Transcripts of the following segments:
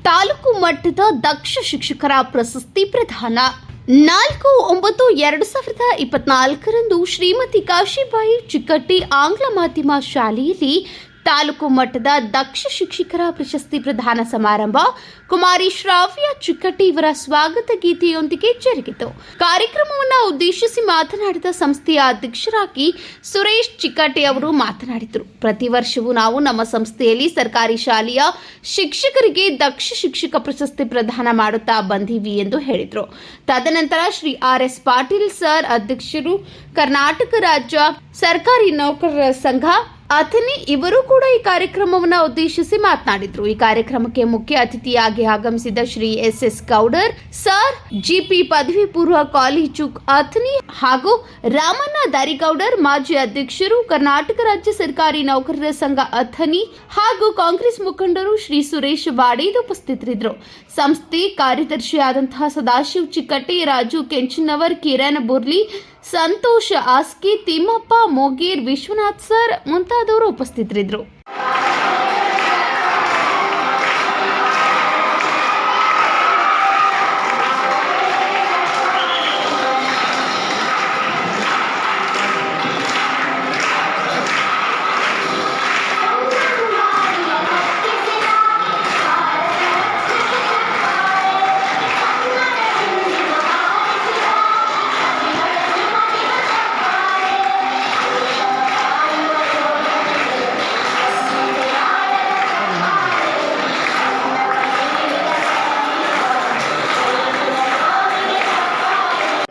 ತಾಲೂಕು ಮಟ್ಟದ ದಕ್ಷ ಶಿಕ್ಷಕರ ಪ್ರಶಸ್ತಿ ಪ್ರದಾನ 4/9/2024ರಂದು ಶ್ರೀಮತಿ ಕಾಶಿಬಾಯಿ ಚಿಕ್ಕಟ್ಟಿ ಆಂಗ್ಲ ಮಾಧ್ಯಮ ಶಾಲೆಯಲ್ಲಿ ತಾಲೂಕು ಮಟ್ಟದ ದಕ್ಷ ಶಿಕ್ಷಕರ ಪ್ರಶಸ್ತಿ ಪ್ರದಾನ ಸಮಾರಂಭ ಕುಮಾರಿ ಶ್ರಾವ್ಯ ಚಿಕ್ಕಟ್ಟಿ ಇವರ ಸ್ವಾಗತ ಗೀತೆಯೊಂದಿಗೆ ಜರುಗಿತು. ಕಾರ್ಯಕ್ರಮವನ್ನು ಉದ್ದೇಶಿಸಿ ಮಾತನಾಡಿದ ಸಂಸ್ಥೆಯ ಅಧ್ಯಕ್ಷರಾಗಿ ಸುರೇಶ್ ಚಿಕ್ಕಟ್ಟಿ ಅವರು ಮಾತನಾಡಿದರು. ಪ್ರತಿ ವರ್ಷವೂ ನಾವು ನಮ್ಮ ಸಂಸ್ಥೆಯಲ್ಲಿ ಸರ್ಕಾರಿ ಶಾಲೆಯ ಶಿಕ್ಷಕರಿಗೆ ದಕ್ಷ ಶಿಕ್ಷಕ ಪ್ರಶಸ್ತಿ ಪ್ರದಾನ ಮಾಡುತ್ತಾ ಬಂದೀವಿ ಎಂದು ಹೇಳಿದರು. ತದನಂತರ ಶ್ರೀ RS ಪಾಟೀಲ್ ಸರ್ ಅಧ್ಯಕ್ಷರು, ಕರ್ನಾಟಕ ರಾಜ್ಯ ಸರ್ಕಾರಿ ನೌಕರರ ಸಂಘ ಅಥಣಿ ಇವರು ಕೂಡ ಈ ಕಾರ್ಯಕ್ರಮವನ್ನು ಉದ್ದೇಶಿಸಿ ಮಾತನಾಡಿದರು. ಈ ಕಾರ್ಯಕ್ರಮಕ್ಕೆ ಮುಖ್ಯ ಅತಿಥಿಯಾಗಿ ಆಗಮಿಸಿದ Shri SS Goudar sir, GP ಪದವಿ ಪೂರ್ವ ಕಾಲೇಜು ಅಥಣಿ ಹಾಗೂ ರಾಮಣ್ಣ ದಾರಿಗೌಡರ್ ಮಾಜಿ ಅಧ್ಯಕ್ಷರು, ಕರ್ನಾಟಕ ರಾಜ್ಯ ಸರ್ಕಾರಿ ನೌಕರರ ಸಂಘ ಅಥಣಿ ಹಾಗೂ ಕಾಂಗ್ರೆಸ್ ಮುಖಂಡರು ಶ್ರೀ ಸುರೇಶ್ ವಾಡೇದ್ ಉಪಸ್ಥಿತರಿದ್ದರು. ಸಂಸ್ಥೆ ಕಾರ್ಯದರ್ಶಿಯಾದಂತಹ ಸದಾಶಿವ್ ಚಿಕ್ಕಟ್ಟಿ, ರಾಜು ಕೆಂಚನವರ್, ಕಿರಣ್ ಬುರ್ಲಿ, ಸಂತೋಷ್ ಆಸ್ಕಿ, ತಿಮ್ಮಪ್ಪ ಮೋಗೇರ್, ವಿಶ್ವನಾಥ್ ಸರ್ ಮುಂತಾದವರು ಉಪಸ್ಥಿತರಿದ್ದರು.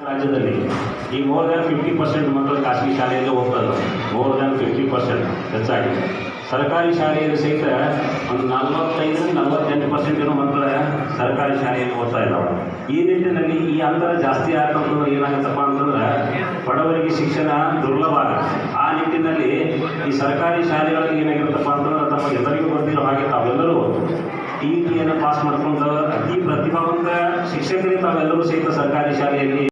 ರಾಜ್ಯದಲ್ಲಿ ಈ ಮೋರ್ ದ್ಯಾನ್ 50% ಮಕ್ಕಳು ಖಾಸಗಿ ಶಾಲೆಯಲ್ಲಿ ಹೋಗ್ತಾರೆ. ಮೋರ್ ದ್ಯಾನ್ 50% ಹೆಚ್ಚಾಗಿ ಸರ್ಕಾರಿ ಶಾಲೆಯಲ್ಲಿ ಸಹಿತ ಒಂದು 45-48% ಏನೋ ಮಕ್ಕಳ ಸರ್ಕಾರಿ ಶಾಲೆಯಲ್ಲಿ ಓದ್ತಾ ಇದ್ದಾವೆ. ಈ ನಿಟ್ಟಿನಲ್ಲಿ ಈ ಅಂತರ ಜಾಸ್ತಿ ಆಗ್ತಂದ್ರೆ ಏನಾಗುತ್ತಪ್ಪ ಅಂತಂದ್ರೆ ಬಡವರಿಗೆ ಶಿಕ್ಷಣ ದುರ್ಲಭ ಆಗುತ್ತೆ. ಆ ನಿಟ್ಟಿನಲ್ಲಿ ಈ ಸರ್ಕಾರಿ ಶಾಲೆಗಳಲ್ಲಿ ಏನಾಗಿರುತ್ತಪ್ಪ ಅಂತಂದ್ರೆ ತಮ್ಮ ಎಲ್ಲರಿಗೂ ಗೊತ್ತಿರೋ ಹಾಗೆ ತಾವೆಲ್ಲರೂ TET ಪಾಸ್ ಮಾಡ್ಕೊಂಡು ಅತಿ ಪ್ರತಿಭಾವಂತ ಶಿಕ್ಷಕರಿಗೆ ತಾವೆಲ್ಲರೂ ಸಹಿತ ಸರ್ಕಾರಿ ಶಾಲೆಯಲ್ಲಿ